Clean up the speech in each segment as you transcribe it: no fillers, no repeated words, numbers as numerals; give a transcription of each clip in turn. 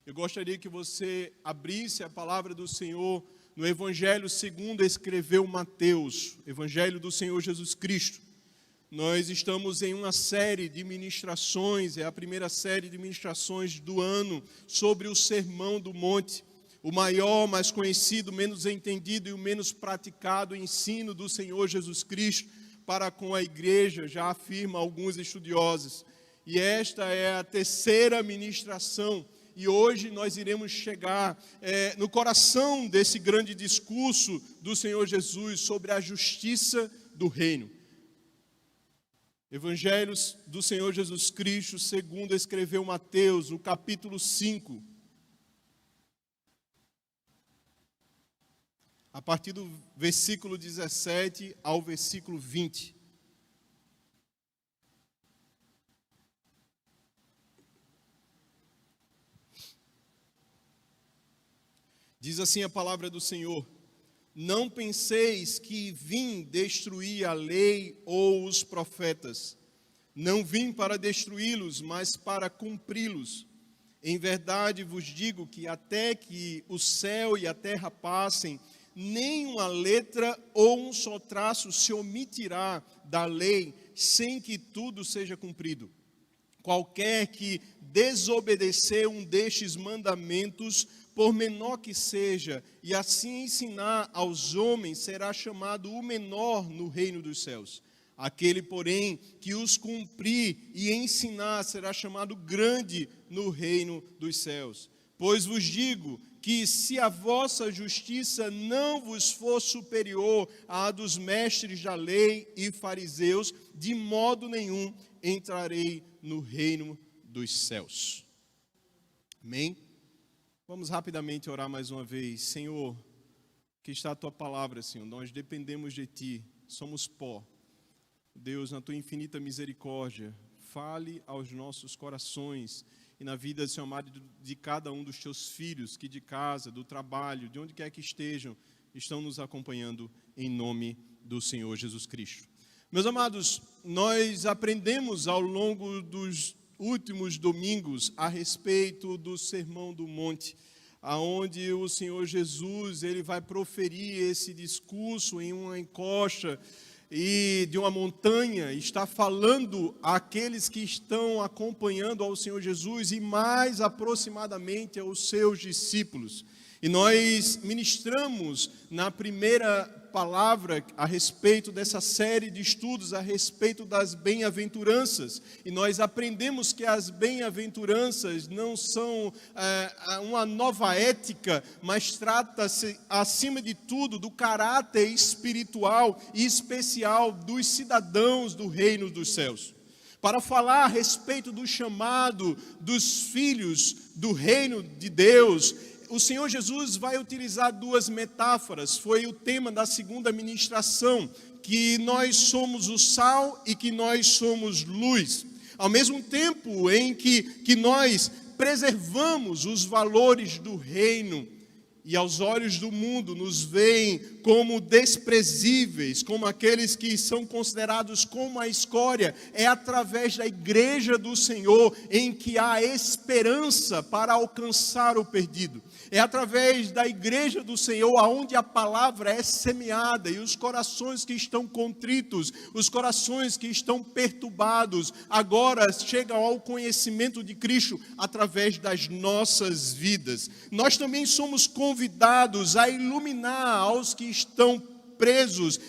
Eu gostaria que você abrisse a palavra do Senhor no Evangelho segundo escreveu Mateus, Evangelho do Senhor Jesus Cristo. Nós estamos em uma série de ministrações, é a primeira série de ministrações do ano, sobre o Sermão do Monte, o maior, mais conhecido, menos entendido e o menos praticado ensino do Senhor Jesus Cristo para com a igreja, já afirma alguns estudiosos. E esta é a terceira ministração. E hoje nós iremos chegar no coração desse grande discurso do Senhor Jesus sobre a justiça do reino. Evangelhos do Senhor Jesus Cristo, segundo escreveu Mateus, o capítulo 5. A partir do versículo 17 ao versículo 20. Diz assim a palavra do Senhor: não penseis que vim destruir a lei ou os profetas. Não vim para destruí-los, mas para cumpri-los. Em verdade vos digo que até que o céu e a terra passem, nem uma letra ou um só traço se omitirá da lei, sem que tudo seja cumprido. Qualquer que desobedecer um destes mandamentos, por menor que seja, e assim ensinar aos homens, será chamado o menor no reino dos céus. Aquele, porém, que os cumprir e ensinar, será chamado grande no reino dos céus. Pois vos digo que se a vossa justiça não vos for superior à dos mestres da lei e fariseus, de modo nenhum entrarei no reino dos céus. Amém? Vamos rapidamente orar mais uma vez. Senhor, que está a Tua palavra, Senhor. Nós dependemos de Ti, somos pó. Deus, na Tua infinita misericórdia, fale aos nossos corações e na vida, Senhor amado, de cada um dos Teus filhos, que de casa, do trabalho, de onde quer que estejam, estão nos acompanhando em nome do Senhor Jesus Cristo. Meus amados, nós aprendemos ao longo dos últimos domingos a respeito do Sermão do Monte, aonde o Senhor Jesus ele vai proferir esse discurso em uma encosta e de uma montanha, está falando àqueles que estão acompanhando ao Senhor Jesus e mais aproximadamente aos seus discípulos. E nós ministramos na primeira palavra a respeito dessa série de estudos, a respeito das bem-aventuranças. E nós aprendemos que as bem-aventuranças não são uma nova ética, mas trata-se, acima de tudo, do caráter espiritual e especial dos cidadãos do reino dos céus. Para falar a respeito do chamado dos filhos do reino de Deus, o Senhor Jesus vai utilizar duas metáforas. Foi o tema da segunda ministração, que nós somos o sal e que nós somos luz. Ao mesmo tempo em que nós preservamos os valores do reino, e aos olhos do mundo nos veem como desprezíveis, como aqueles que são considerados como a escória, é através da igreja do Senhor em que há esperança para alcançar o perdido. É através da igreja do Senhor aonde a palavra é semeada e os corações que estão contritos, os corações que estão perturbados, agora chegam ao conhecimento de Cristo através das nossas vidas. Nós também somos convidados a iluminar aos que estão presos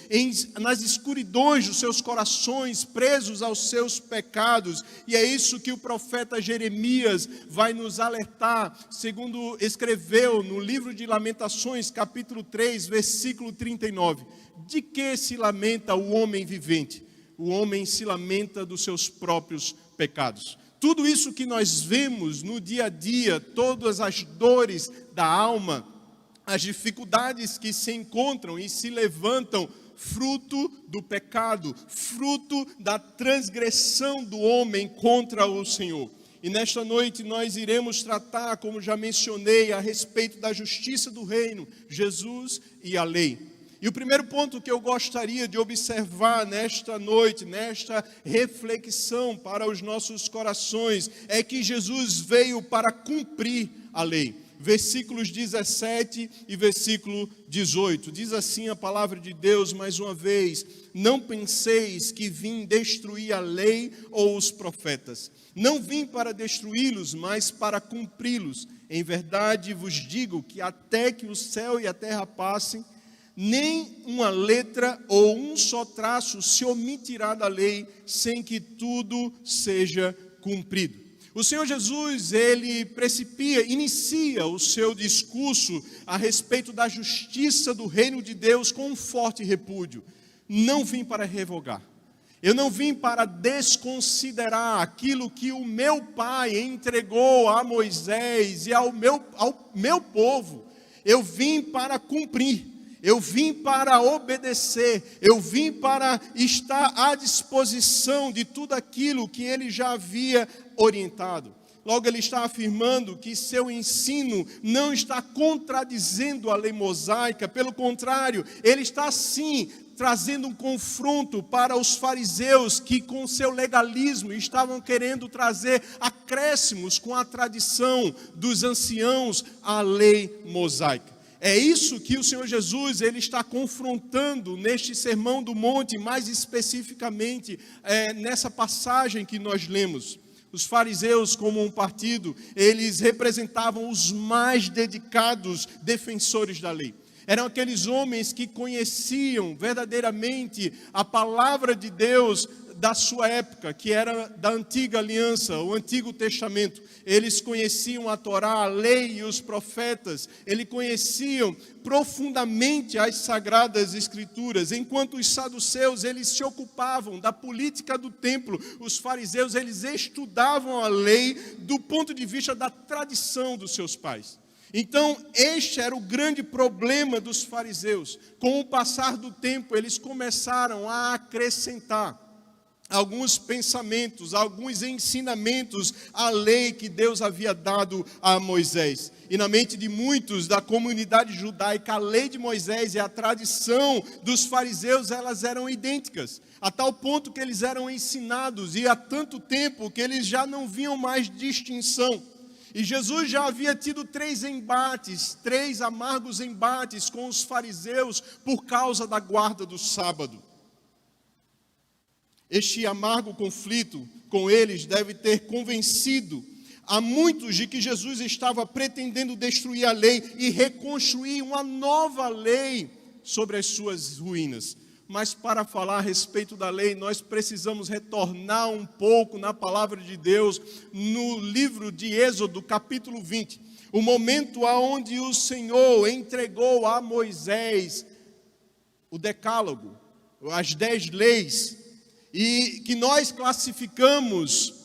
nas escuridões dos seus corações, presos aos seus pecados. E é isso que o profeta Jeremias vai nos alertar, segundo escreveu no livro de Lamentações, capítulo 3, versículo 39. De que se lamenta o homem vivente? O homem se lamenta dos seus próprios pecados. Tudo isso que nós vemos no dia a dia, todas as dores da alma, as dificuldades que se encontram e se levantam, fruto do pecado, fruto da transgressão do homem contra o Senhor. E nesta noite nós iremos tratar, como já mencionei, a respeito da justiça do reino, Jesus e a lei. E o primeiro ponto que eu gostaria de observar nesta noite, nesta reflexão para os nossos corações, é que Jesus veio para cumprir a lei. Versículos 17 e versículo 18. Diz assim a palavra de Deus mais uma vez: não penseis que vim destruir a lei ou os profetas. Não vim para destruí-los, mas para cumpri-los. Em verdade vos digo que até que o céu e a terra passem, nem uma letra ou um só traço se omitirá da lei, sem que tudo seja cumprido. O Senhor Jesus, ele inicia o seu discurso a respeito da justiça do reino de Deus com um forte repúdio. Não vim para revogar. Eu não vim para desconsiderar aquilo que o meu Pai entregou a Moisés e ao meu povo. Eu vim para cumprir. Eu vim para obedecer, eu vim para estar à disposição de tudo aquilo que ele já havia orientado. Logo, ele está afirmando que seu ensino não está contradizendo a lei mosaica, pelo contrário, ele está sim trazendo um confronto para os fariseus que com seu legalismo estavam querendo trazer acréscimos com a tradição dos anciãos à lei mosaica. É isso que o Senhor Jesus ele está confrontando neste Sermão do Monte, mais especificamente nessa passagem que nós lemos. Os fariseus, como um partido, eles representavam os mais dedicados defensores da lei. Eram aqueles homens que conheciam verdadeiramente a palavra de Deus da sua época, que era da antiga aliança, o Antigo Testamento. Eles conheciam a Torá, a lei e os profetas. Eles conheciam profundamente as sagradas escrituras. Enquanto os saduceus, eles se ocupavam da política do templo. Os fariseus, eles estudavam a lei do ponto de vista da tradição dos seus pais. Então, este era o grande problema dos fariseus. Com o passar do tempo, eles começaram a acrescentar alguns pensamentos, alguns ensinamentos à lei que Deus havia dado a Moisés. E na mente de muitos da comunidade judaica, a lei de Moisés e a tradição dos fariseus, elas eram idênticas. A tal ponto que eles eram ensinados, e há tanto tempo que eles já não viam mais distinção. E Jesus já havia tido 3 amargos embates com os fariseus por causa da guarda do sábado. Este amargo conflito com eles deve ter convencido a muitos de que Jesus estava pretendendo destruir a lei e reconstruir uma nova lei sobre as suas ruínas. Mas para falar a respeito da lei, nós precisamos retornar um pouco na palavra de Deus, no livro de Êxodo, capítulo 20. O momento onde o Senhor entregou a Moisés o decálogo, as 10 leis, e que nós classificamos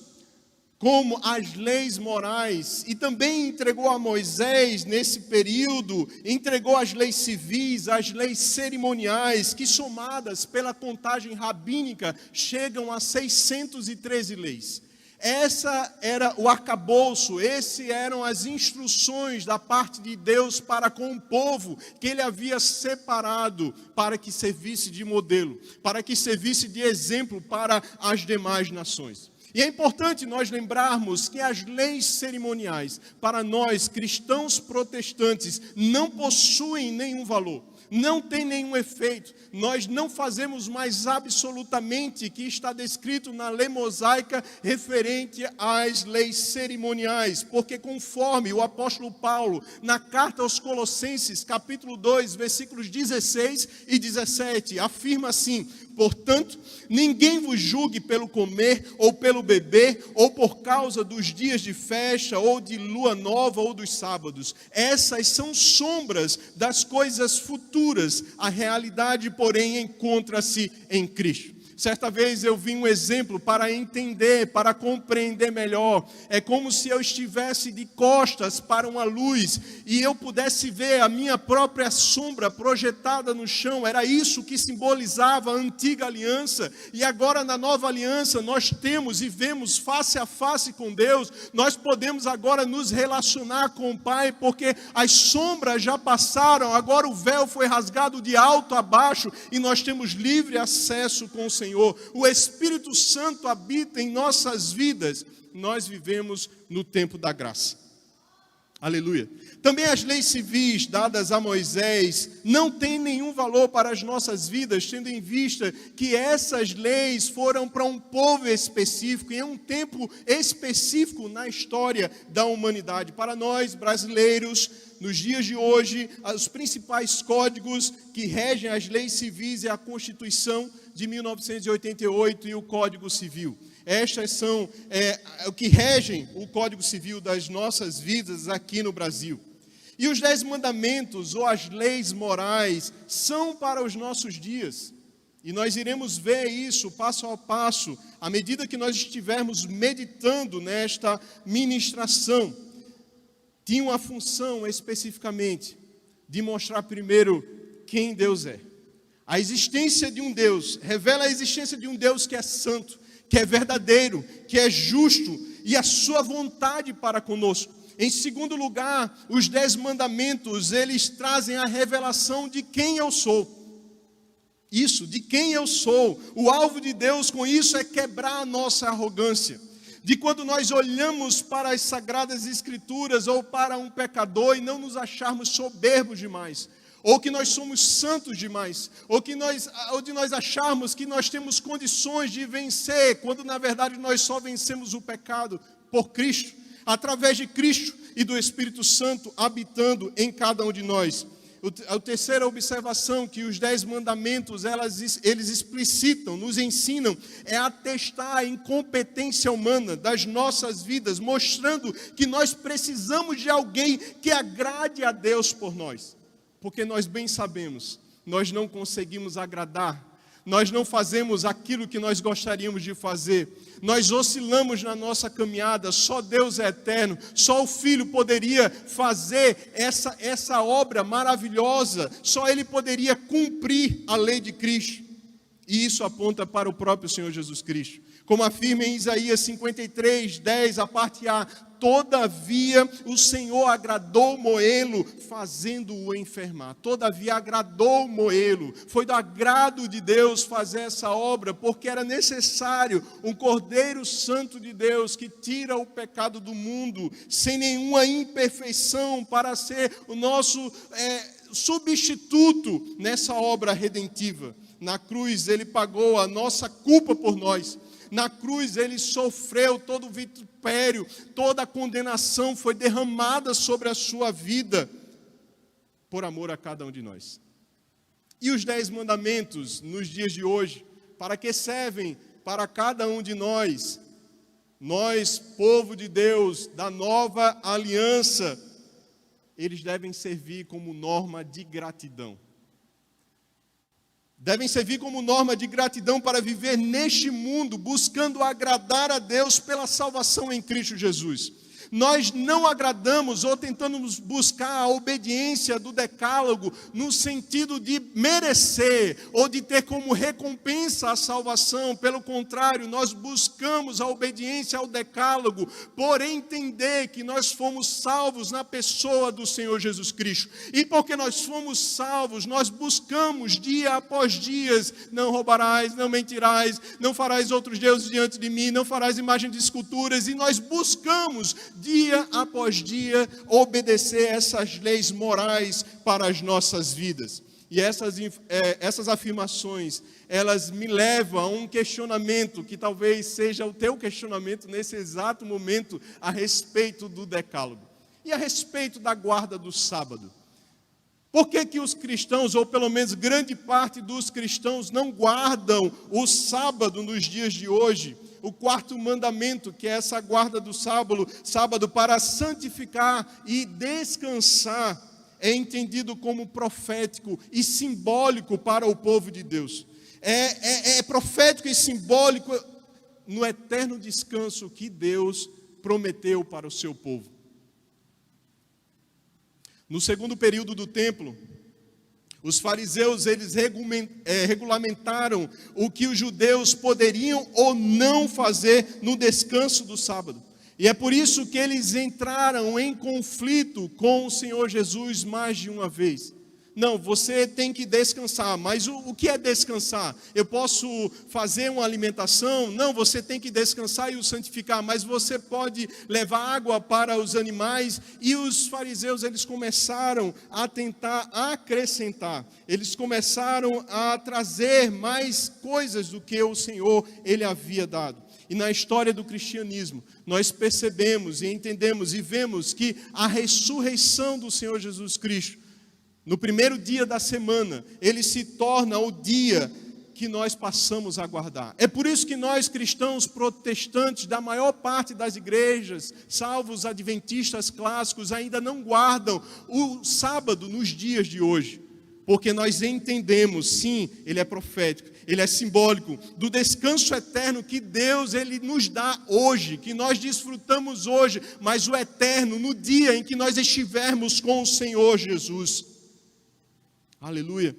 como as leis morais, e também entregou a Moisés nesse período, entregou as leis civis, as leis cerimoniais, que somadas pela contagem rabínica chegam a 613 leis. Essa era o arcabouço, essas eram as instruções da parte de Deus para com o povo que ele havia separado para que servisse de modelo, para que servisse de exemplo para as demais nações. E é importante nós lembrarmos que as leis cerimoniais, para nós cristãos protestantes, não possuem nenhum valor. Não tem nenhum efeito, nós não fazemos mais absolutamente o que está descrito na lei mosaica referente às leis cerimoniais, porque conforme o apóstolo Paulo, na carta aos Colossenses, capítulo 2, versículos 16 e 17, afirma assim: portanto, ninguém vos julgue pelo comer ou pelo beber, ou por causa dos dias de festa, ou de lua nova, ou dos sábados. Essas são sombras das coisas futuras. A realidade, porém, encontra-se em Cristo. Certa vez eu vi um exemplo para entender, para compreender melhor. É como se eu estivesse de costas para uma luz e eu pudesse ver a minha própria sombra projetada no chão. Era isso que simbolizava a antiga aliança. E agora na nova aliança nós temos e vemos face a face com Deus. Nós podemos agora nos relacionar com o Pai, porque as sombras já passaram. Agora o véu foi rasgado de alto a baixo e nós temos livre acesso com o Senhor. O Espírito Santo habita em nossas vidas. Nós vivemos no tempo da graça. Aleluia. Também as leis civis dadas a Moisés não têm nenhum valor para as nossas vidas, tendo em vista que essas leis foram para um povo específico, em um tempo específico na história da humanidade. Para nós, brasileiros, nos dias de hoje, os principais códigos que regem as leis civis é a Constituição de 1988 e o Código Civil. Estas são o que regem o Código Civil das nossas vidas aqui no Brasil. E os 10 mandamentos ou as leis morais são para os nossos dias. E nós iremos ver isso passo a passo, à medida que nós estivermos meditando nesta ministração. Tinha uma função especificamente de mostrar primeiro quem Deus é. A existência de um Deus, revela a existência de um Deus que é santo, que é verdadeiro, que é justo e a sua vontade para conosco. Em segundo lugar, os 10 mandamentos, eles trazem a revelação de quem eu sou. Isso, de quem eu sou. O alvo de Deus com isso é quebrar a nossa arrogância. De quando nós olhamos para as Sagradas Escrituras ou para um pecador e não nos acharmos soberbos demais, ou que nós somos santos demais, ou de nós acharmos que nós temos condições de vencer, quando na verdade nós só vencemos o pecado por Cristo, através de Cristo e do Espírito Santo habitando em cada um de nós. A terceira observação que os 10 mandamentos, eles explicitam, nos ensinam, é atestar a incompetência humana das nossas vidas, mostrando que nós precisamos de alguém que agrade a Deus por nós. Porque nós bem sabemos, nós não conseguimos agradar, nós não fazemos aquilo que nós gostaríamos de fazer, nós oscilamos na nossa caminhada, só Deus é eterno, só o Filho poderia fazer essa obra maravilhosa, só Ele poderia cumprir a lei de Cristo, e isso aponta para o próprio Senhor Jesus Cristo. Como afirma em Isaías 53, 10, a parte A, todavia o Senhor agradou Moê-lo, fazendo-o enfermar. Todavia agradou Moê-lo. Foi do agrado de Deus fazer essa obra, porque era necessário um Cordeiro Santo de Deus que tira o pecado do mundo, sem nenhuma imperfeição, para ser o nosso substituto nessa obra redentiva. Na cruz Ele pagou a nossa culpa por nós. Na cruz Ele sofreu todo o vitupério, toda a condenação foi derramada sobre a sua vida, por amor a cada um de nós. E os 10 mandamentos, nos dias de hoje, para que servem para cada um de nós? Nós, povo de Deus, da nova aliança, eles devem servir como norma de gratidão. Devem servir como norma de gratidão para viver neste mundo, buscando agradar a Deus pela salvação em Cristo Jesus. Nós não agradamos ou tentamos buscar a obediência do decálogo no sentido de merecer ou de ter como recompensa a salvação. Pelo contrário, nós buscamos a obediência ao decálogo por entender que nós fomos salvos na pessoa do Senhor Jesus Cristo. E porque nós fomos salvos, nós buscamos dia após dia: não roubarás, não mentirás, não farás outros deuses diante de mim, não farás imagem de esculturas, e nós buscamos dia após dia obedecer essas leis morais para as nossas vidas. E essas afirmações, elas me levam a um questionamento que talvez seja o teu questionamento nesse exato momento a respeito do decálogo e a respeito da guarda do sábado. Por que os cristãos, ou pelo menos grande parte dos cristãos, não guardam o sábado nos dias de hoje? O 4º mandamento, que é essa guarda do sábado para santificar e descansar, é entendido como profético e simbólico para o povo de Deus. é profético e simbólico no eterno descanso que Deus prometeu para o seu povo. No segundo período do templo, os fariseus, eles regulamentaram o que os judeus poderiam ou não fazer no descanso do sábado. E é por isso que eles entraram em conflito com o Senhor Jesus mais de uma vez. Não, você tem que descansar, mas o que é descansar? Eu posso fazer uma alimentação? Não, você tem que descansar e o santificar, mas você pode levar água para os animais. E os fariseus, eles começaram a tentar acrescentar, eles começaram a trazer mais coisas do que o Senhor, ele havia dado. E na história do cristianismo, nós percebemos e entendemos e vemos que a ressurreição do Senhor Jesus Cristo, no primeiro dia da semana, ele se torna o dia que nós passamos a guardar. É por isso que nós, cristãos protestantes, da maior parte das igrejas, salvo os adventistas clássicos, ainda não guardam o sábado nos dias de hoje. Porque nós entendemos, sim, ele é profético, ele é simbólico, do descanso eterno que Deus ele nos dá hoje, que nós desfrutamos hoje, mas o eterno no dia em que nós estivermos com o Senhor Jesus. Aleluia.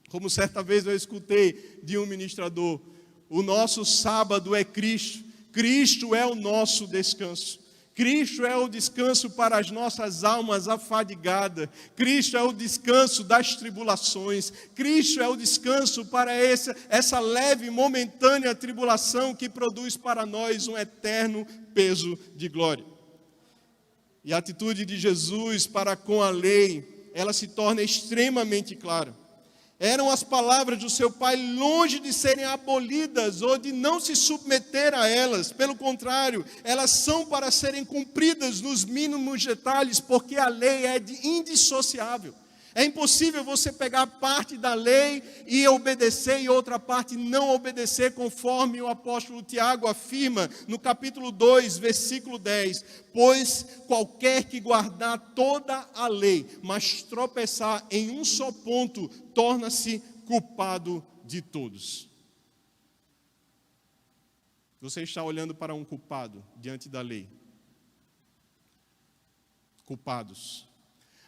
Como certa vez eu escutei de um ministrador, o nosso sábado é Cristo, Cristo é o nosso descanso. Cristo é o descanso para as nossas almas afadigadas. Cristo é o descanso das tribulações. Cristo é o descanso para essa leve, momentânea tribulação que produz para nós um eterno peso de glória. E a atitude de Jesus para com a lei, ela se torna extremamente clara. Eram as palavras do seu pai longe de serem abolidas ou de não se submeter a elas. Pelo contrário, elas são para serem cumpridas nos mínimos detalhes, porque a lei é indissociável. É impossível você pegar parte da lei e obedecer e outra parte não obedecer, conforme o apóstolo Tiago afirma no capítulo 2, versículo 10. Pois qualquer que guardar toda a lei, mas tropeçar em um só ponto, torna-se culpado de todos. Você está olhando para um culpado diante da lei. Culpados.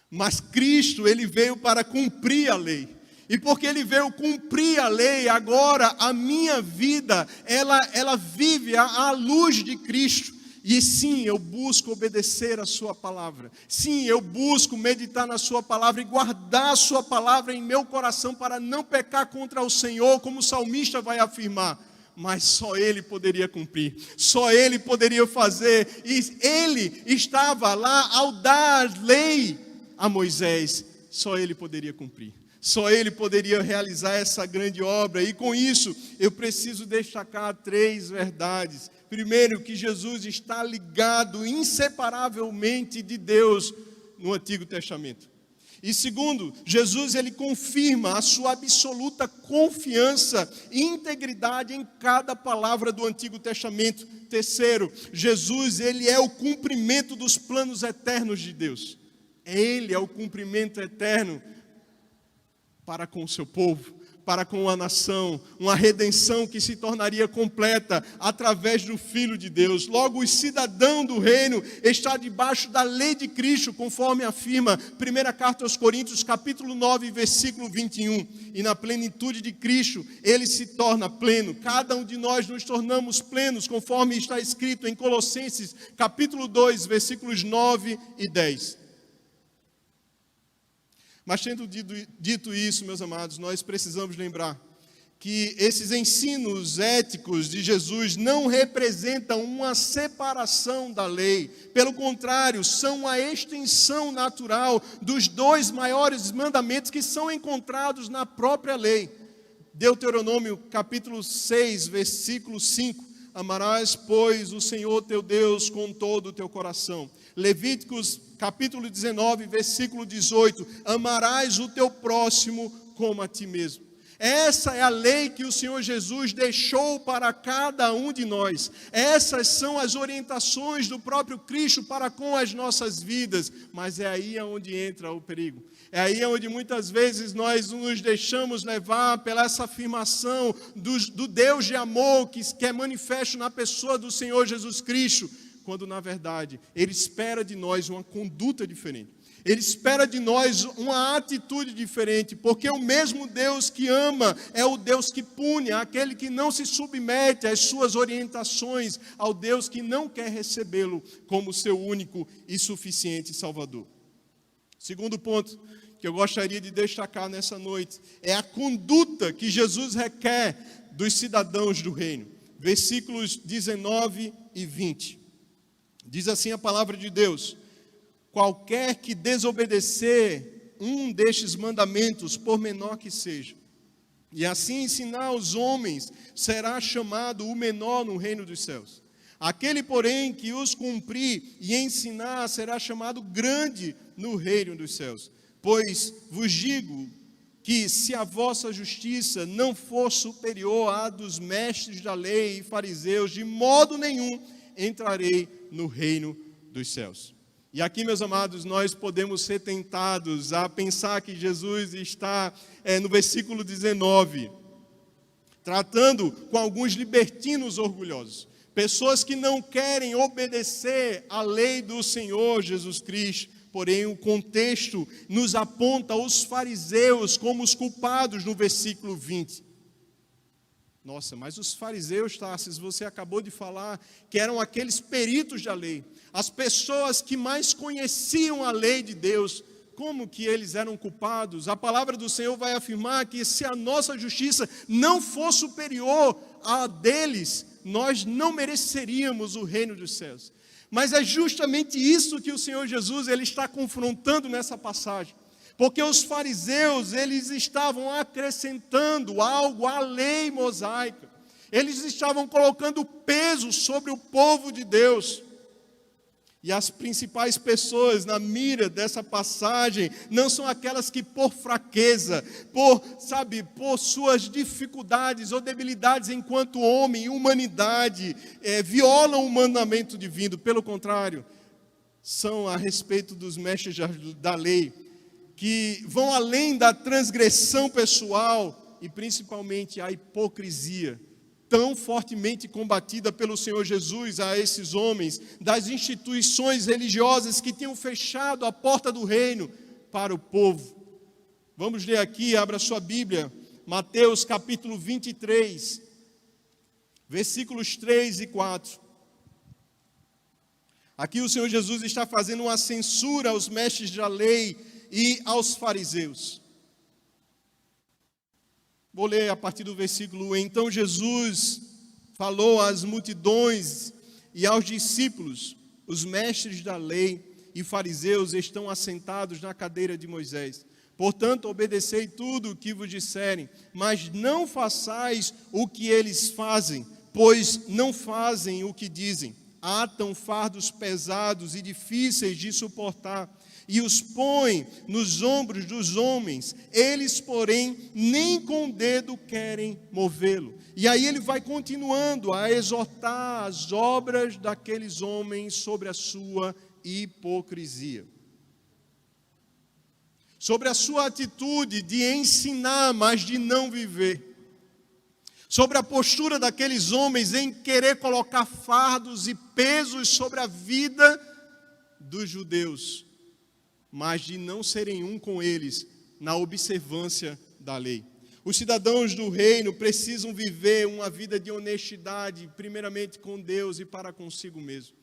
Mas Cristo, ele veio para cumprir a lei. E porque ele veio cumprir a lei, agora a minha vida, ela vive à luz de Cristo. E sim, eu busco obedecer a sua palavra. Sim, eu busco meditar na sua palavra e guardar a sua palavra em meu coração para não pecar contra o Senhor, como o salmista vai afirmar. Mas só ele poderia cumprir, só ele poderia fazer. E ele estava lá ao dar lei a Moisés, só ele poderia cumprir, só ele poderia realizar essa grande obra. E com isso, eu preciso destacar 3 verdades. Primeiro, que Jesus está ligado inseparavelmente de Deus no Antigo Testamento. E segundo, Jesus ele confirma a sua absoluta confiança e integridade em cada palavra do Antigo Testamento. Terceiro, Jesus ele é o cumprimento dos planos eternos de Deus. Ele é o cumprimento eterno para com o seu povo, para com a nação, uma redenção que se tornaria completa através do Filho de Deus. Logo, o cidadão do reino está debaixo da lei de Cristo, conforme afirma 1 Carta aos Coríntios, capítulo 9, versículo 21. E na plenitude de Cristo, ele se torna pleno. Cada um de nós nos tornamos plenos, conforme está escrito em Colossenses, capítulo 2, versículos 9 e 10. Mas tendo dito isso, meus amados, nós precisamos lembrar que esses ensinos éticos de Jesus não representam uma separação da lei. Pelo contrário, são a extensão natural dos 2 maiores mandamentos que são encontrados na própria lei. Deuteronômio capítulo 6, versículo 5. Amarás, pois, o Senhor teu Deus com todo o teu coração. Levíticos capítulo 19, versículo 18. Amarás o teu próximo como a ti mesmo. Essa é a lei que o Senhor Jesus deixou para cada um de nós. Essas são as orientações do próprio Cristo para com as nossas vidas. Mas é aí onde entra o perigo. É aí onde muitas vezes nós nos deixamos levar pela essa afirmação do Deus de amor que é manifesto na pessoa do Senhor Jesus Cristo, quando na verdade Ele espera de nós uma conduta diferente. Ele espera de nós uma atitude diferente, porque o mesmo Deus que ama é o Deus que pune, aquele que não se submete às suas orientações, ao Deus que não quer recebê-lo como seu único e suficiente Salvador. Segundo ponto que eu gostaria de destacar nessa noite é a conduta que Jesus requer dos cidadãos do reino. Versículos 19 e 20. Diz assim a palavra de Deus: qualquer que desobedecer um destes mandamentos, por menor que seja, e assim ensinar aos homens, será chamado o menor no reino dos céus. Aquele, porém, que os cumprir e ensinar, será chamado grande no reino dos céus. Pois vos digo que se a vossa justiça não for superior à dos mestres da lei e fariseus, de modo nenhum entrarei no reino dos céus. E aqui, meus amados, nós podemos ser tentados a pensar que Jesus está no versículo 19, tratando com alguns libertinos orgulhosos, pessoas que não querem obedecer à lei do Senhor Jesus Cristo. Porém, o contexto nos aponta os fariseus como os culpados no versículo 20. Nossa, mas os fariseus, Tarsis, você acabou de falar que eram aqueles peritos da lei, as pessoas que mais conheciam a lei de Deus. Como que eles eram culpados? A palavra do Senhor vai afirmar que se a nossa justiça não for superior à deles, nós não mereceríamos o reino dos céus. Mas é justamente isso que o Senhor Jesus ele está confrontando nessa passagem. Porque os fariseus, eles estavam acrescentando algo à lei mosaica. Eles estavam colocando peso sobre o povo de Deus. E as principais pessoas na mira dessa passagem não são aquelas que por fraqueza, por suas dificuldades ou debilidades enquanto homem e humanidade, violam o mandamento divino. Pelo contrário, são a respeito dos mestres da lei, que vão além da transgressão pessoal e principalmente a hipocrisia, tão fortemente combatida pelo Senhor Jesus a esses homens, das instituições religiosas que tinham fechado a porta do reino para o povo. Vamos ler aqui, abra sua Bíblia, Mateus capítulo 23, versículos 3 e 4. Aqui o Senhor Jesus está fazendo uma censura aos mestres da lei e aos fariseus. Vou ler a partir do versículo 1. Então Jesus falou às multidões e aos discípulos: os mestres da lei e fariseus estão assentados na cadeira de Moisés. Portanto, obedecei tudo o que vos disserem, mas não façais o que eles fazem, pois não fazem o que dizem. Atam fardos pesados e difíceis de suportar, e os põem nos ombros dos homens, eles, porém, nem com o dedo querem movê-lo. E aí ele vai continuando a exortar as obras daqueles homens sobre a sua hipocrisia, sobre a sua atitude de ensinar, mas de não viver, sobre a postura daqueles homens em querer colocar fardos e pesos sobre a vida dos judeus, mas de não serem um com eles na observância da lei. Os cidadãos do reino precisam viver uma vida de honestidade, primeiramente com Deus e para consigo mesmo.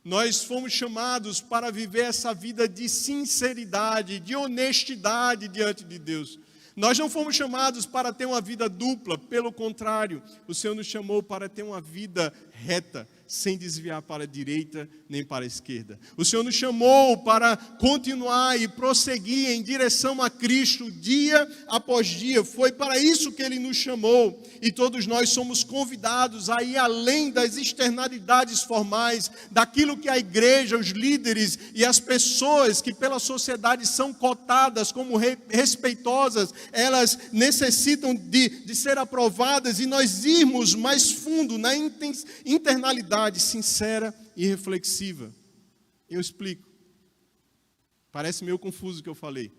Nós fomos chamados para viver essa vida de sinceridade, de honestidade diante de Deus. Nós não fomos chamados para ter uma vida dupla, pelo contrário, o Senhor nos chamou para ter uma vida reta, sem desviar para a direita nem para a esquerda. O Senhor nos chamou para continuar e prosseguir em direção a Cristo dia após dia. Foi para isso que Ele nos chamou. E todos nós somos convidados a ir além das externalidades formais, daquilo que a igreja, os líderes e as pessoas que pela sociedade são cotadas como respeitosas, elas necessitam de ser aprovadas, e nós irmos mais fundo na internalidade sincera e reflexiva. Eu explico. Parece meio confuso o que eu falei.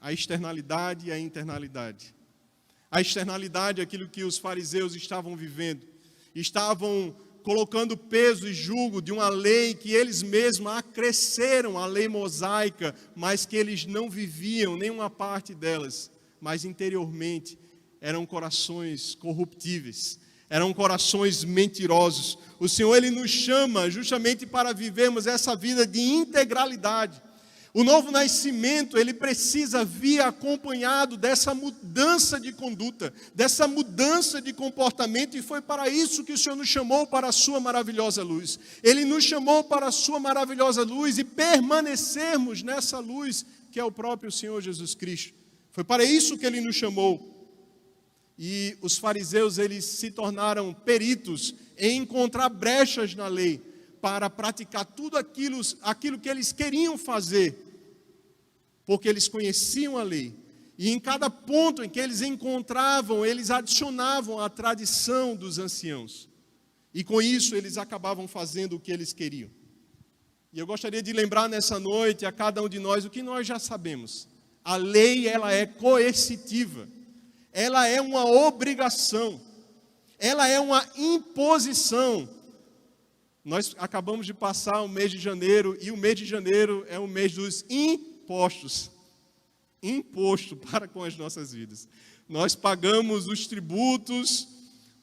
A externalidade e a internalidade. A externalidade é aquilo que os fariseus estavam vivendo. Estavam colocando peso e jugo de uma lei que eles mesmos acresceram à lei mosaica, mas que eles não viviam nenhuma parte delas. Mas interiormente eram corações corruptíveis. Eram corações mentirosos. O Senhor, Ele nos chama justamente para vivermos essa vida de integralidade. O novo nascimento, ele precisa vir acompanhado dessa mudança de conduta, dessa mudança de comportamento, e foi para isso que o Senhor nos chamou para a sua maravilhosa luz. Ele nos chamou para a sua maravilhosa luz e permanecermos nessa luz que é o próprio Senhor Jesus Cristo. Foi para isso que Ele nos chamou. E os fariseus, eles se tornaram peritos em encontrar brechas na lei para praticar tudo aquilo que eles queriam fazer, porque eles conheciam a lei. E em cada ponto em que eles encontravam, eles adicionavam a tradição dos anciãos. E com isso eles acabavam fazendo o que eles queriam. E eu gostaria de lembrar nessa noite a cada um de nós o que nós já sabemos. A lei, ela é coercitiva. Ela é uma obrigação, ela é uma imposição. Nós acabamos de passar o mês de janeiro, e o mês de janeiro é o mês dos impostos. Imposto para com as nossas vidas. Nós pagamos os tributos,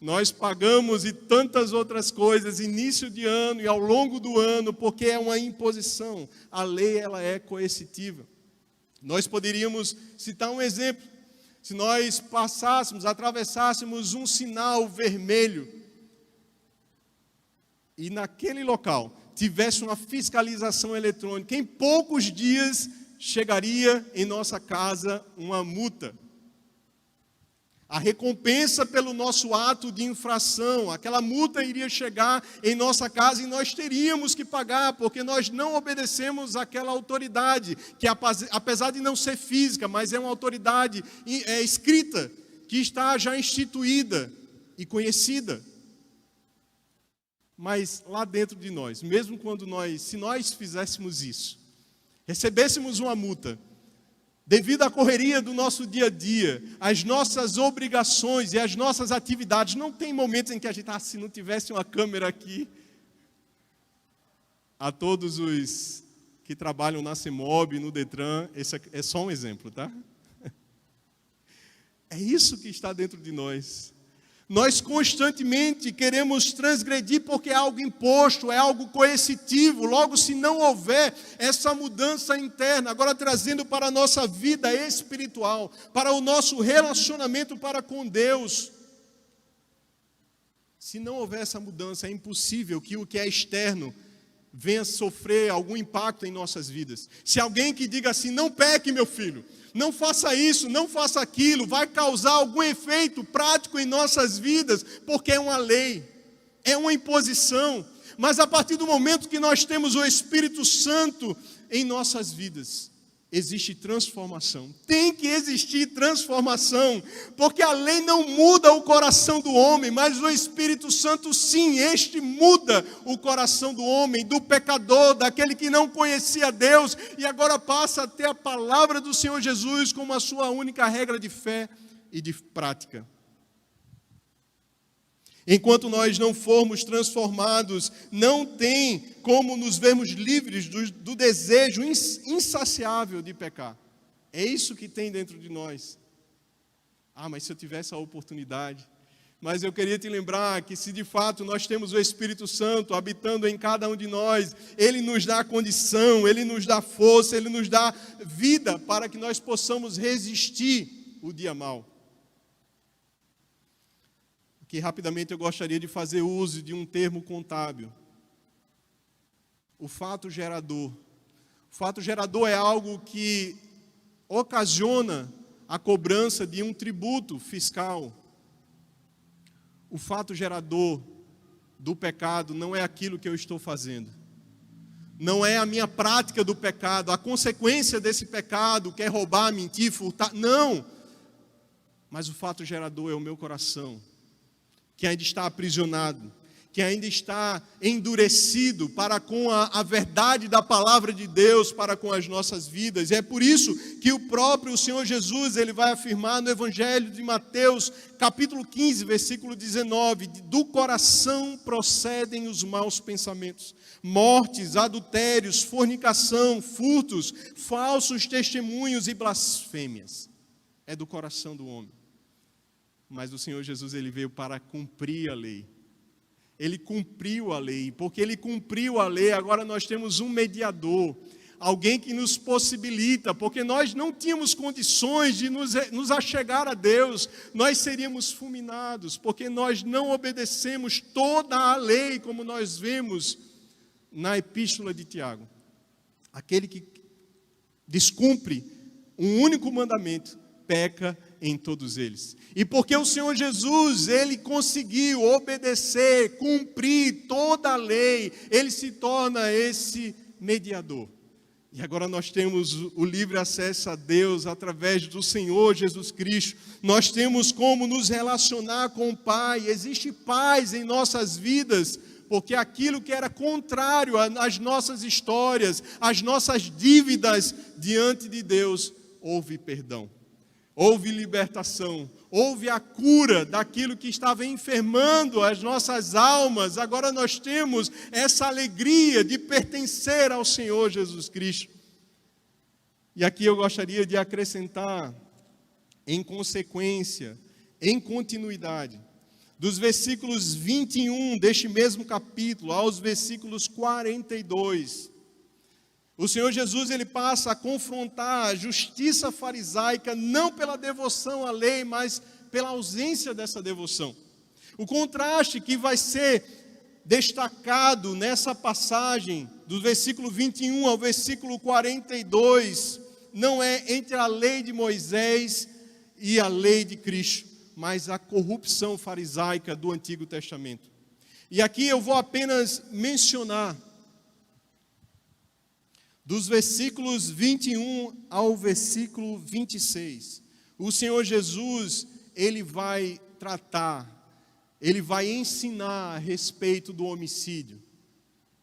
nós pagamos e tantas outras coisas, início de ano e ao longo do ano, porque é uma imposição. A lei, ela é coercitiva. Nós poderíamos citar um exemplo. Se nós atravessássemos um sinal vermelho e naquele local tivesse uma fiscalização eletrônica, em poucos dias chegaria em nossa casa uma multa. A recompensa pelo nosso ato de infração, aquela multa iria chegar em nossa casa e nós teríamos que pagar, porque nós não obedecemos àquela autoridade, que apesar de não ser física, mas é uma autoridade escrita, que está já instituída e conhecida. Mas lá dentro de nós, mesmo se nós fizéssemos isso, recebêssemos uma multa, devido à correria do nosso dia a dia, as nossas obrigações e as nossas atividades, não tem momentos em que a gente, se não tivesse uma câmera aqui, a todos os que trabalham na CEMOB, no Detran, esse é só um exemplo, tá? É isso que está dentro de nós. Nós constantemente queremos transgredir porque é algo imposto, é algo coercitivo. Logo, se não houver essa mudança interna, agora trazendo para a nossa vida espiritual, para o nosso relacionamento para com Deus, se não houver essa mudança, é impossível que o que é externo venha sofrer algum impacto em nossas vidas. Se alguém que diga assim, não peque, meu filho, não faça isso, não faça aquilo, vai causar algum efeito prático em nossas vidas, porque é uma lei, é uma imposição. Mas a partir do momento que nós temos o Espírito Santo em nossas vidas, existe transformação. Tem que existir transformação, porque a lei não muda o coração do homem, mas o Espírito Santo sim, este muda o coração do homem, do pecador, daquele que não conhecia Deus e agora passa a ter a palavra do Senhor Jesus como a sua única regra de fé e de prática. Enquanto nós não formos transformados, não tem como nos vermos livres do desejo insaciável de pecar. É isso que tem dentro de nós. Mas se eu tivesse a oportunidade. Mas eu queria te lembrar que se de fato nós temos o Espírito Santo habitando em cada um de nós, Ele nos dá condição, Ele nos dá força, Ele nos dá vida para que nós possamos resistir o dia mau. O Aqui rapidamente eu gostaria de fazer uso de um termo contábil. O fato gerador. O fato gerador é algo que ocasiona a cobrança de um tributo fiscal. O fato gerador do pecado não é aquilo que eu estou fazendo. Não é a minha prática do pecado, a consequência desse pecado, que é roubar, mentir, furtar. Não! Mas o fato gerador é o meu coração, que ainda está aprisionado, que ainda está endurecido para com a verdade da palavra de Deus, para com as nossas vidas. E é por isso que o próprio Senhor Jesus, ele vai afirmar no Evangelho de Mateus, capítulo 15, versículo 19, do coração procedem os maus pensamentos, mortes, adultérios, fornicação, furtos, falsos testemunhos e blasfêmias. É do coração do homem. Mas o Senhor Jesus, ele veio para cumprir a lei. Ele cumpriu a lei, porque ele cumpriu a lei, agora nós temos um mediador, alguém que nos possibilita, porque nós não tínhamos condições de nos achegar a Deus, nós seríamos fulminados, porque nós não obedecemos toda a lei, como nós vemos na epístola de Tiago. Aquele que descumpre um único mandamento, peca em todos eles. E porque o Senhor Jesus, ele conseguiu obedecer, cumprir toda a lei, ele se torna esse mediador. E agora nós temos o livre acesso a Deus através do Senhor Jesus Cristo. Nós temos como nos relacionar com o Pai. Existe paz em nossas vidas, porque aquilo que era contrário às nossas histórias, às nossas dívidas diante de Deus, houve perdão. Houve libertação, houve a cura daquilo que estava enfermando as nossas almas. Agora nós temos essa alegria de pertencer ao Senhor Jesus Cristo. E aqui eu gostaria de acrescentar, em consequência, em continuidade, dos versículos 21 deste mesmo capítulo aos versículos 42, o Senhor Jesus, ele passa a confrontar a justiça farisaica, não pela devoção à lei, mas pela ausência dessa devoção. O contraste que vai ser destacado nessa passagem, do versículo 21 ao versículo 42, não é entre a lei de Moisés e a lei de Cristo, mas a corrupção farisaica do Antigo Testamento. E aqui eu vou apenas mencionar, dos versículos 21 ao versículo 26, o Senhor Jesus, ele vai tratar, ele vai ensinar a respeito do homicídio.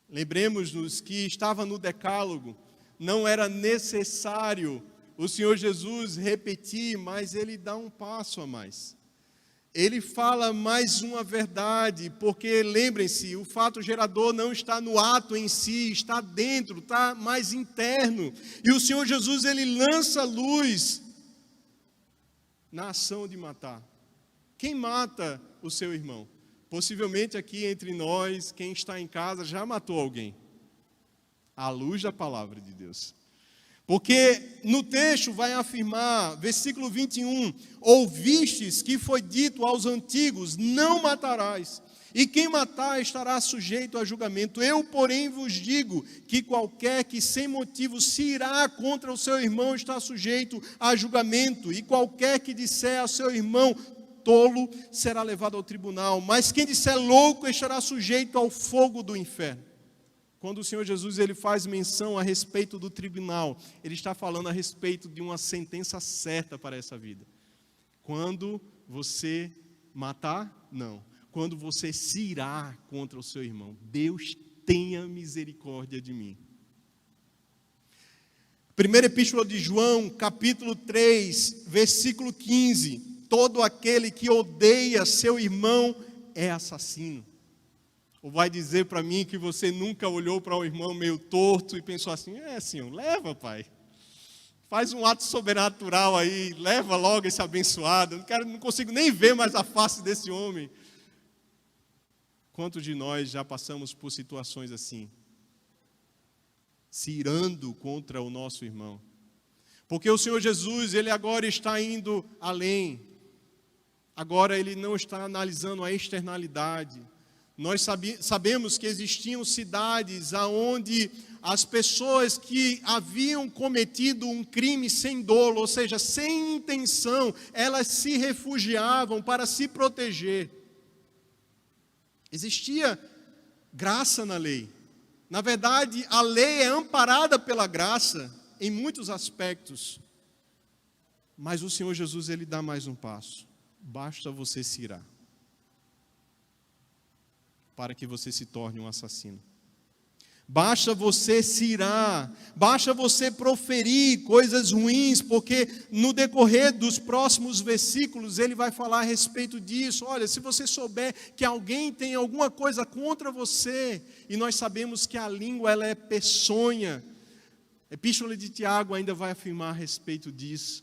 Lembremos-nos que estava no decálogo, não era necessário o Senhor Jesus repetir, mas ele dá um passo a mais. Ele fala mais uma verdade, porque lembrem-se, o fato gerador não está no ato em si, está dentro, está mais interno. E o Senhor Jesus, ele lança luz na ação de matar. Quem mata o seu irmão? Possivelmente aqui entre nós, quem está em casa já matou alguém. À luz da palavra de Deus. Porque no texto vai afirmar, versículo 21, ouvistes que foi dito aos antigos, não matarás, e quem matar estará sujeito a julgamento. Eu, porém, vos digo que qualquer que sem motivo se irá contra o seu irmão está sujeito a julgamento, e qualquer que disser ao seu irmão tolo será levado ao tribunal, mas quem disser louco estará sujeito ao fogo do inferno. Quando o Senhor Jesus, ele faz menção a respeito do tribunal, ele está falando a respeito de uma sentença certa para essa vida. Quando você matar, não. Quando você se irá contra o seu irmão, Deus tenha misericórdia de mim. Primeira Epístola de João, capítulo 3, versículo 15. Todo aquele que odeia seu irmão é assassino. Ou vai dizer para mim que você nunca olhou para o irmão meio torto e pensou assim, Senhor, leva, pai. Faz um ato sobrenatural aí, leva logo esse abençoado. Não consigo nem ver mais a face desse homem. Quantos de nós já passamos por situações assim? Se irando contra o nosso irmão. Porque o Senhor Jesus, ele agora está indo além. Agora ele não está analisando a externalidade. Nós sabemos que existiam cidades onde as pessoas que haviam cometido um crime sem dolo, ou seja, sem intenção, elas se refugiavam para se proteger. Existia graça na lei. Na verdade, a lei é amparada pela graça em muitos aspectos. Mas o Senhor Jesus, ele dá mais um passo. Basta você se irar para que você se torne um assassino. Basta você se irar, basta você proferir coisas ruins, porque no decorrer dos próximos versículos ele vai falar a respeito disso. Olha, se você souber que alguém tem alguma coisa contra você, e nós sabemos que a língua ela é peçonha, a Epístola de Tiago ainda vai afirmar a respeito disso.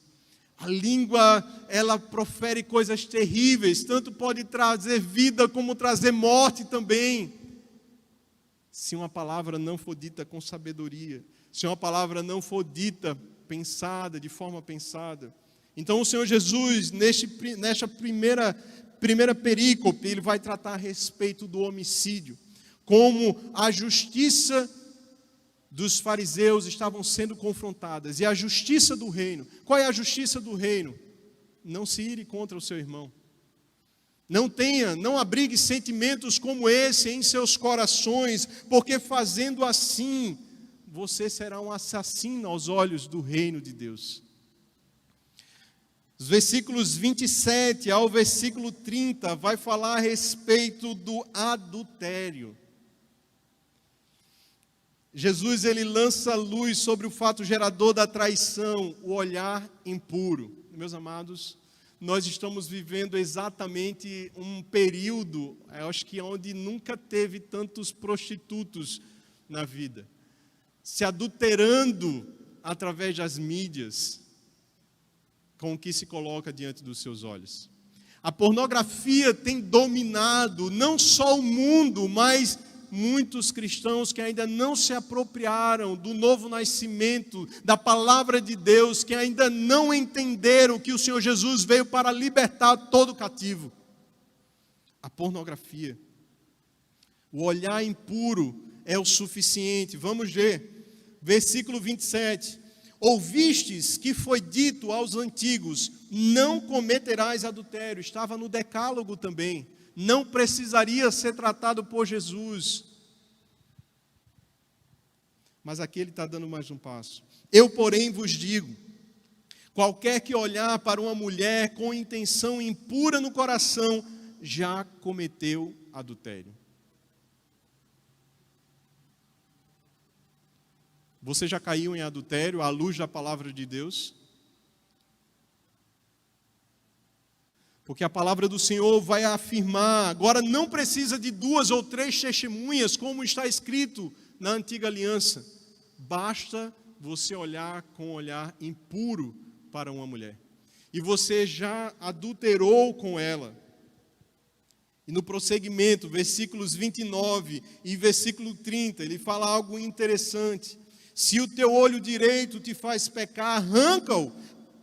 A língua, ela profere coisas terríveis, tanto pode trazer vida como trazer morte também. Se uma palavra não for dita com sabedoria, se uma palavra não for dita pensada, de forma pensada. Então o Senhor Jesus, nesta primeira perícope, ele vai tratar a respeito do homicídio, como a justiça dos fariseus estavam sendo confrontadas, e a justiça do reino. Qual é a justiça do reino? Não se ire contra o seu irmão. Não abrigue sentimentos como esse em seus corações, porque fazendo assim, você será um assassino aos olhos do reino de Deus. Os versículos 27 ao versículo 30 vai falar a respeito do adultério. Jesus, ele lança luz sobre o fato gerador da traição, o olhar impuro. Meus amados, nós estamos vivendo exatamente um período, eu acho que onde nunca teve tantos prostitutos na vida, se adulterando através das mídias, com o que se coloca diante dos seus olhos. A pornografia tem dominado não só o mundo, mas muitos cristãos que ainda não se apropriaram do novo nascimento, da palavra de Deus, que ainda não entenderam que o Senhor Jesus veio para libertar todo cativo. A pornografia, o olhar impuro é o suficiente. Vamos ver, versículo 27. Ouvistes que foi dito aos antigos, não cometerás adultério. Estava no decálogo também. Não precisaria ser tratado por Jesus. Mas aqui ele está dando mais um passo. Eu, porém, vos digo, qualquer que olhar para uma mulher com intenção impura no coração, já cometeu adultério. Você já caiu em adultério à luz da palavra de Deus? Porque a palavra do Senhor vai afirmar, agora não precisa de 2 ou 3 testemunhas, como está escrito na antiga aliança. Basta você olhar com um olhar impuro para uma mulher. E você já adulterou com ela. E no prosseguimento, versículos 29 e versículo 30, ele fala algo interessante. Se o teu olho direito te faz pecar, arranca-o.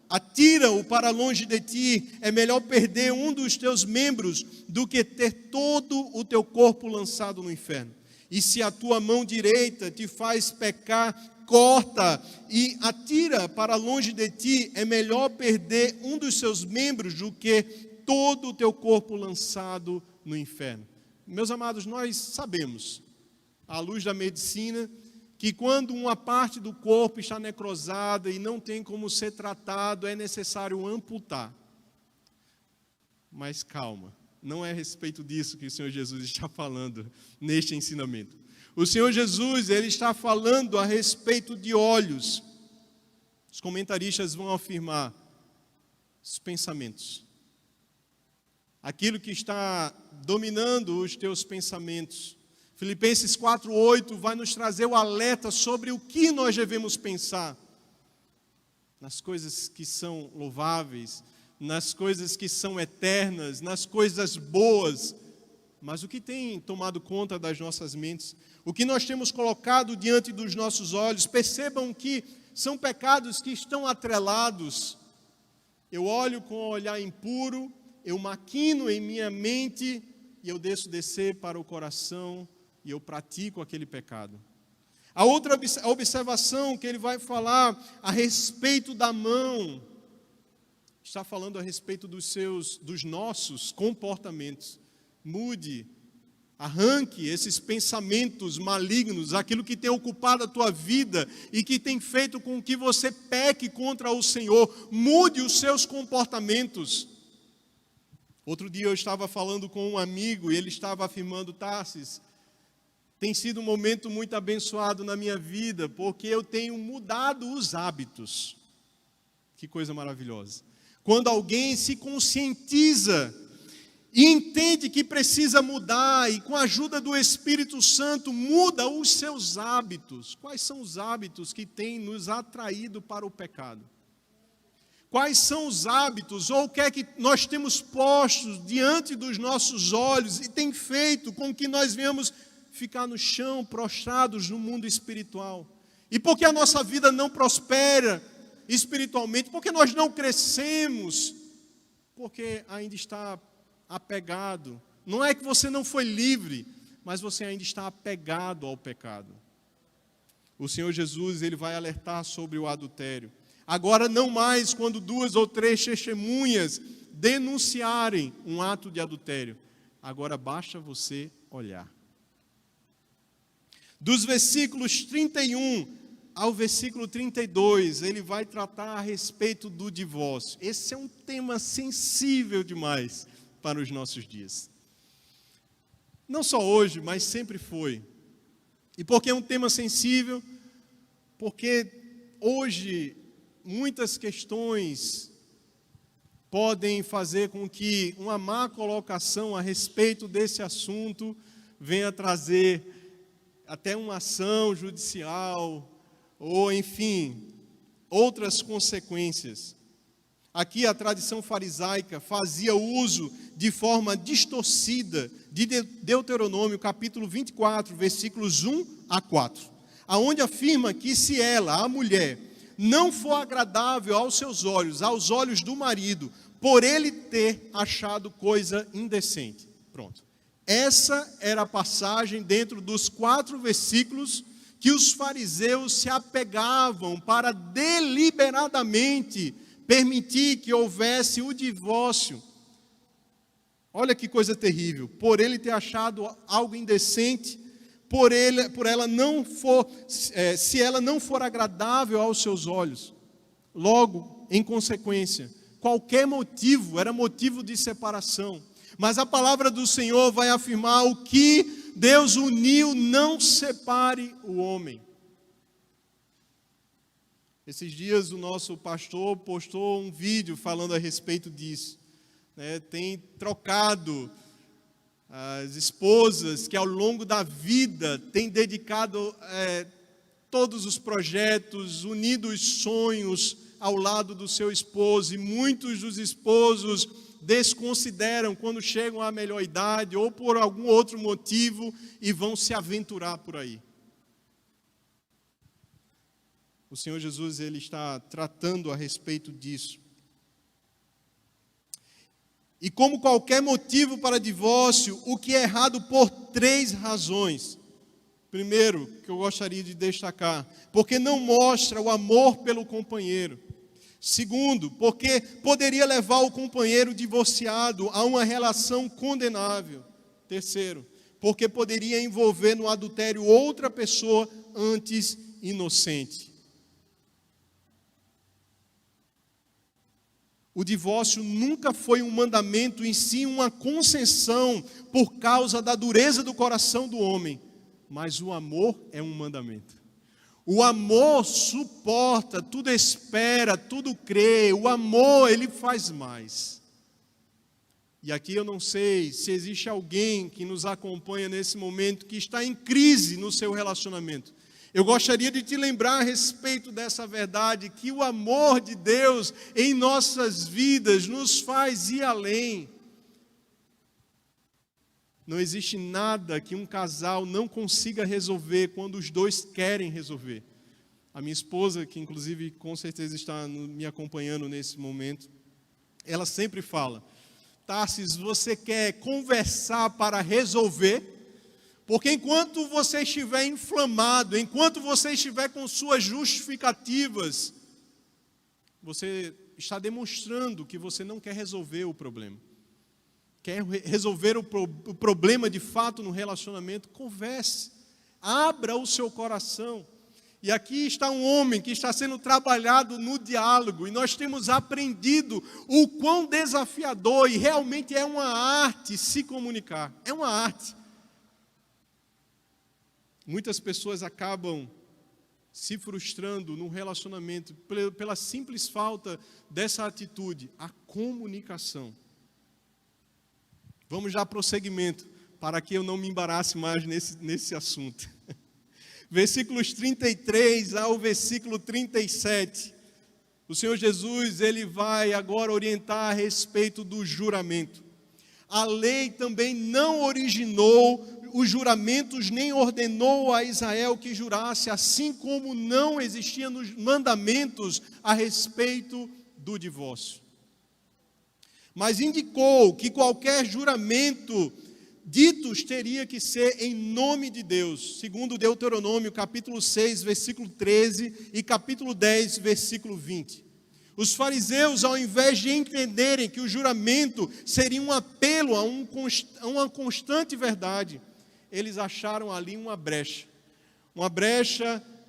Atira-o para longe de ti, é melhor perder um dos teus membros do que ter todo o teu corpo lançado no inferno. E se a tua mão direita te faz pecar, corta e atira para longe de ti, é melhor perder um dos seus membros do que todo o teu corpo lançado no inferno. Meus amados, nós sabemos, à luz da medicina, que quando uma parte do corpo está necrosada e não tem como ser tratado, é necessário amputar. Mas calma, não é a respeito disso que o Senhor Jesus está falando neste ensinamento. O Senhor Jesus, ele está falando a respeito de olhos. Os comentaristas vão afirmar os pensamentos. Aquilo que está dominando os teus pensamentos. Filipenses 4:8 vai nos trazer o alerta sobre o que nós devemos pensar. Nas coisas que são louváveis, nas coisas que são eternas, nas coisas boas. Mas o que tem tomado conta das nossas mentes? O que nós temos colocado diante dos nossos olhos? Percebam que são pecados que estão atrelados. Eu olho com um olhar impuro eu maquino em minha mente e eu deixo descer para o coração e eu pratico aquele pecado. A outra observação que ele vai falar a respeito da mão, está falando a respeito dos nossos comportamentos. Mude, arranque esses pensamentos malignos, aquilo que tem ocupado a tua vida e que tem feito com que você peque contra o Senhor. Mude os seus comportamentos. Outro dia eu estava falando com um amigo e ele estava afirmando: Tarsis, tem sido um momento muito abençoado na minha vida, porque eu tenho mudado os hábitos. Que coisa maravilhosa. Quando alguém se conscientiza e entende que precisa mudar, e com a ajuda do Espírito Santo muda os seus hábitos. Quais são os hábitos que têm nos atraído para o pecado? Quais são os hábitos, ou o que é que nós temos postos diante dos nossos olhos e tem feito com que nós venhamos ficar no chão, prostrados no mundo espiritual? E por que a nossa vida não prospera espiritualmente? Porque nós não crescemos? Porque ainda está apegado. Não é que você não foi livre, mas você ainda está apegado ao pecado. O Senhor Jesus, ele vai alertar sobre o adultério. Agora não mais quando 2 ou 3 testemunhas denunciarem um ato de adultério. Agora basta você olhar. Dos versículos 31 ao versículo 32, ele vai tratar a respeito do divórcio. Esse é um tema sensível demais para os nossos dias. Não só hoje, mas sempre foi. E por que é um tema sensível? Porque hoje muitas questões podem fazer com que uma má colocação a respeito desse assunto venha trazer até uma ação judicial, ou enfim, outras consequências. Aqui a tradição farisaica fazia uso de forma distorcida de Deuteronômio, capítulo 24, versículos 1 a 4, aonde afirma que se ela, a mulher, não for agradável aos seus olhos, aos olhos do marido, por ele ter achado coisa indecente. Pronto. Essa era a passagem dentro dos 4 versículos que os fariseus se apegavam para deliberadamente permitir que houvesse o divórcio. Olha que coisa terrível. Por ele ter achado algo indecente, se ela não for agradável aos seus olhos. Logo, em consequência, qualquer motivo era motivo de separação. Mas a palavra do Senhor vai afirmar: o que Deus uniu, não separe o homem. Esses dias o nosso pastor postou um vídeo falando a respeito disso. Tem trocado as esposas que ao longo da vida têm dedicado todos os projetos, unido os sonhos ao lado do seu esposo, e muitos dos esposos desconsideram quando chegam à melhor idade ou por algum outro motivo e vão se aventurar por aí. O Senhor Jesus, ele está tratando a respeito disso. E como qualquer motivo para divórcio, o que é errado por 3 razões. Primeiro, que eu gostaria de destacar, porque não mostra o amor pelo companheiro. Segundo, porque poderia levar o companheiro divorciado a uma relação condenável. Terceiro, porque poderia envolver no adultério outra pessoa antes inocente. O divórcio nunca foi um mandamento, em si uma concessão por causa da dureza do coração do homem. Mas o amor é um mandamento. O amor suporta, tudo espera, tudo crê. O amor, ele faz mais. E aqui eu não sei se existe alguém que nos acompanha nesse momento que está em crise no seu relacionamento. Eu gostaria de te lembrar a respeito dessa verdade, que o amor de Deus em nossas vidas nos faz ir além. Não existe nada que um casal não consiga resolver quando os dois querem resolver. A minha esposa, que inclusive com certeza está me acompanhando nesse momento, ela sempre fala: Tarsis, você quer conversar para resolver? Porque enquanto você estiver inflamado, enquanto você estiver com suas justificativas, você está demonstrando que você não quer resolver o problema. Quer resolver o problema de fato no relacionamento? Converse, abra o seu coração. E aqui está um homem que está sendo trabalhado no diálogo, e nós temos aprendido o quão desafiador, e realmente é uma arte se comunicar, é uma arte. Muitas pessoas acabam se frustrando no relacionamento pela simples falta dessa atitude, a comunicação. Vamos dar prosseguimento, para que eu não me embarace mais nesse assunto. Versículos 33 ao versículo 37. O Senhor Jesus, ele vai agora orientar a respeito do juramento. A lei também não originou os juramentos, nem ordenou a Israel que jurasse, assim como não existiam nos mandamentos a respeito do divórcio. Mas indicou que qualquer juramento ditos teria que ser em nome de Deus, segundo Deuteronômio capítulo 6, versículo 13 e capítulo 10, versículo 20. Os fariseus, ao invés de entenderem que o juramento seria um apelo a uma constante verdade, eles acharam ali uma brecha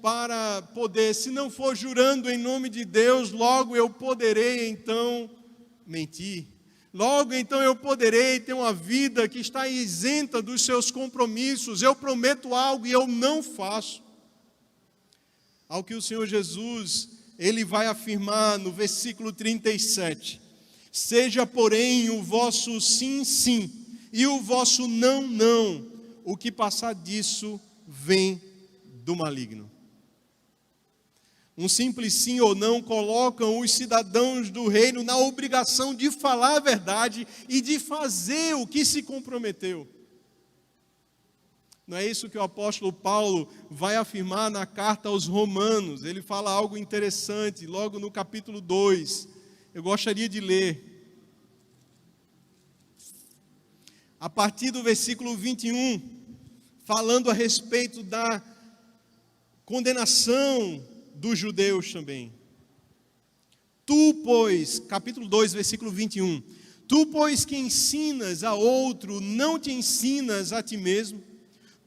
para poder, se não for jurando em nome de Deus, logo eu poderei então mentir. Logo, então, eu poderei ter uma vida que está isenta dos seus compromissos. Eu prometo algo e eu não faço. Ao que o Senhor Jesus, ele vai afirmar no versículo 37. Seja, porém, o vosso sim, sim, e o vosso não, não. O que passar disso vem do maligno. Um simples sim ou não colocam os cidadãos do reino na obrigação de falar a verdade e de fazer o que se comprometeu. Não é isso que o apóstolo Paulo vai afirmar na carta aos Romanos? Ele fala algo interessante, logo no capítulo 2. Eu gostaria de ler. A partir do versículo 21, falando a respeito da condenação dos judeus também. Tu, pois, capítulo 2, versículo 21. Tu, pois, que ensinas a outro, não te ensinas a ti mesmo?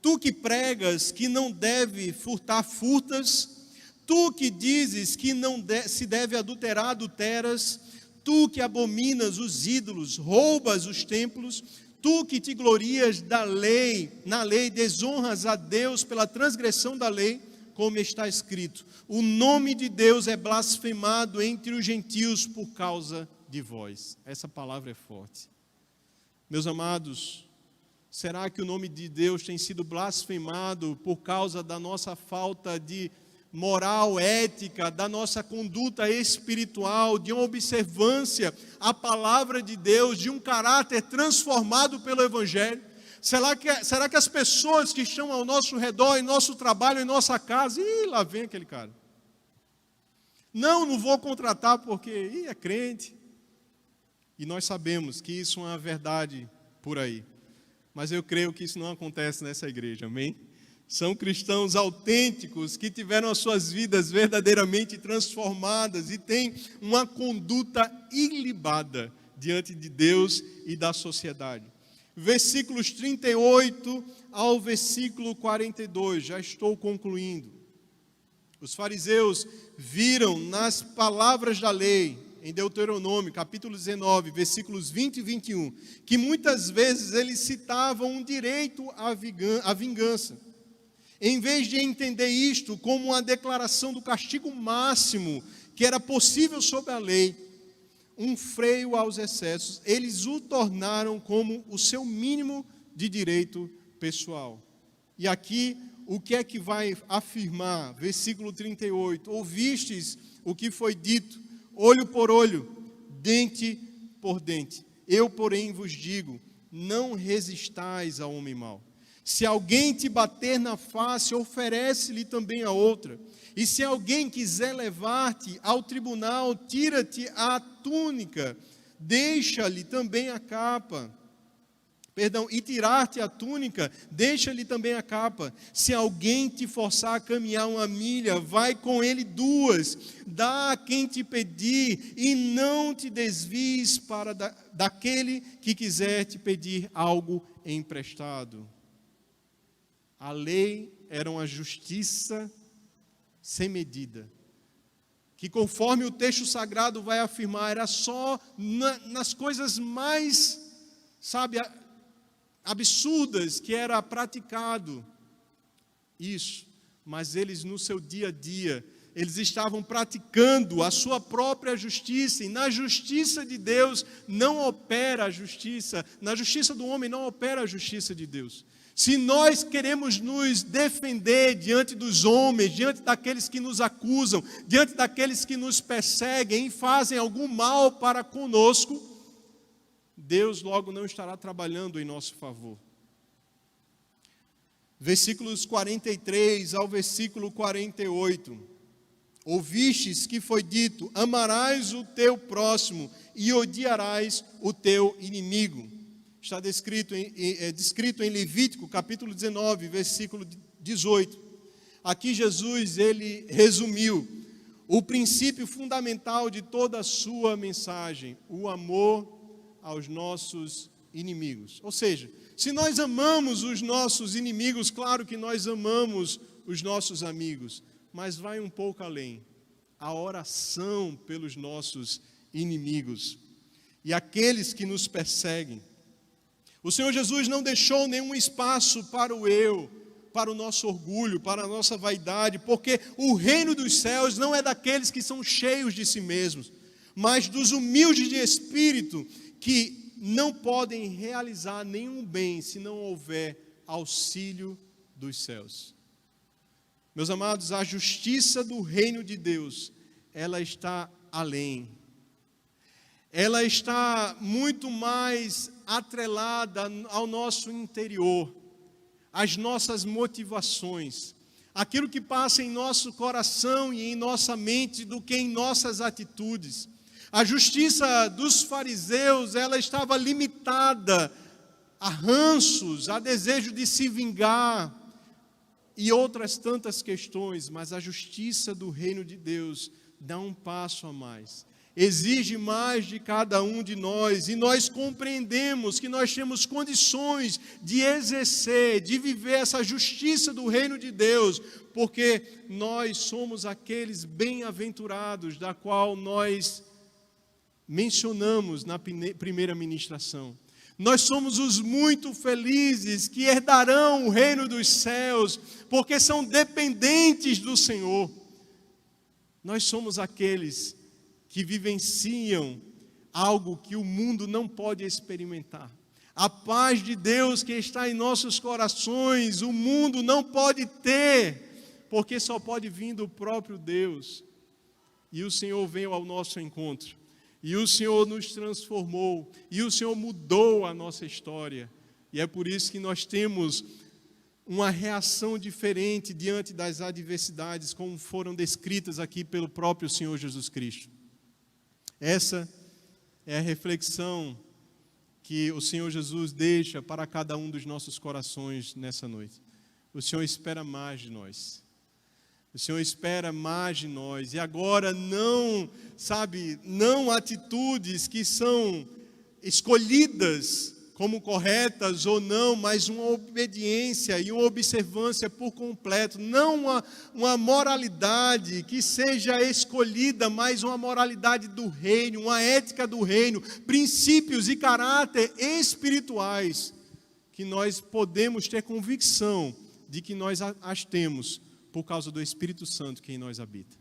Tu que pregas que não deve furtar, furtas? Tu que dizes que não se deve adulterar, adulteras? Tu que abominas os ídolos, roubas os templos? Tu que te glorias na lei, desonras a Deus pela transgressão da lei, como está escrito: o nome de Deus é blasfemado entre os gentios por causa de vós. Essa palavra é forte. Meus amados, será que o nome de Deus tem sido blasfemado por causa da nossa falta de moral, ética, da nossa conduta espiritual, de uma observância à palavra de Deus, de um caráter transformado pelo Evangelho? Será que as pessoas que estão ao nosso redor, em nosso trabalho, em nossa casa, lá vem aquele cara. Não vou contratar porque é crente. E nós sabemos que isso é uma verdade por aí. Mas eu creio que isso não acontece nessa igreja, amém? São cristãos autênticos que tiveram as suas vidas verdadeiramente transformadas e têm uma conduta ilibada diante de Deus e da sociedade. Versículos 38 ao versículo 42, já estou concluindo. Os fariseus viram nas palavras da lei, em Deuteronômio, capítulo 19, versículos 20 e 21, que muitas vezes eles citavam um direito à vingança. Em vez de entender isto como uma declaração do castigo máximo que era possível sob a lei, um freio aos excessos, eles o tornaram como o seu mínimo de direito pessoal. E aqui, o que é que vai afirmar? Versículo 38, ouvistes o que foi dito, olho por olho, dente por dente. Eu, porém, vos digo, não resistais ao homem mau. Se alguém te bater na face, oferece-lhe também a outra. E se alguém quiser levar-te ao tribunal, tira-te a túnica deixa-lhe também a capa. E tirar-te a túnica, deixa-lhe também a capa. Se alguém te forçar a caminhar 1 milha, vai com ele 2. Dá a quem te pedir, e não te desvies daquele que quiser te pedir algo emprestado. A lei era uma justiça sem medida, que conforme o texto sagrado vai afirmar, era só nas coisas mais, absurdas que era praticado isso, mas eles no seu dia a dia, eles estavam praticando a sua própria justiça, e na justiça de Deus não opera a justiça, na justiça do homem não opera a justiça de Deus. Se nós queremos nos defender diante dos homens, diante daqueles que nos acusam, diante daqueles que nos perseguem e fazem algum mal para conosco, Deus logo não estará trabalhando em nosso favor. Versículos 43 ao versículo 48. Ouvistes que foi dito: amarás o teu próximo e odiarás o teu inimigo. Está descrito em Levítico, capítulo 19, versículo 18. Aqui Jesus, ele resumiu o princípio fundamental de toda a sua mensagem: o amor aos nossos inimigos. Ou seja, se nós amamos os nossos inimigos, claro que nós amamos os nossos amigos, mas vai um pouco além. A oração pelos nossos inimigos e aqueles que nos perseguem. O Senhor Jesus não deixou nenhum espaço para o eu, para o nosso orgulho, para a nossa vaidade, porque o reino dos céus não é daqueles que são cheios de si mesmos, mas dos humildes de espírito, que não podem realizar nenhum bem se não houver auxílio dos céus. Meus amados, a justiça do reino de Deus, ela está além. Ela está muito mais atrelada ao nosso interior, às nossas motivações, aquilo que passa em nosso coração e em nossa mente do que em nossas atitudes. A justiça dos fariseus, ela estava limitada a ranços, a desejo de se vingar e outras tantas questões, mas a justiça do reino de Deus dá um passo a mais. Exige mais de cada um de nós, e nós compreendemos que nós temos condições de exercer, de viver essa justiça do reino de Deus, porque nós somos aqueles bem-aventurados, da qual nós mencionamos na primeira ministração. Nós somos os muito felizes que herdarão o reino dos céus, porque são dependentes do Senhor. Nós somos aqueles que vivenciam algo que o mundo não pode experimentar. A paz de Deus que está em nossos corações, o mundo não pode ter, porque só pode vir do próprio Deus. E o Senhor veio ao nosso encontro. E o Senhor nos transformou, e o Senhor mudou a nossa história. E é por isso que nós temos uma reação diferente diante das adversidades, como foram descritas aqui pelo próprio Senhor Jesus Cristo. Essa é a reflexão que o Senhor Jesus deixa para cada um dos nossos corações nessa noite. O Senhor espera mais de nós. O Senhor espera mais de nós, e agora não atitudes que são escolhidas como corretas ou não, mas uma obediência e uma observância por completo, não uma moralidade que seja escolhida, mas uma moralidade do reino, uma ética do reino, princípios e caráter espirituais, que nós podemos ter convicção de que nós as temos, por causa do Espírito Santo que em nós habita.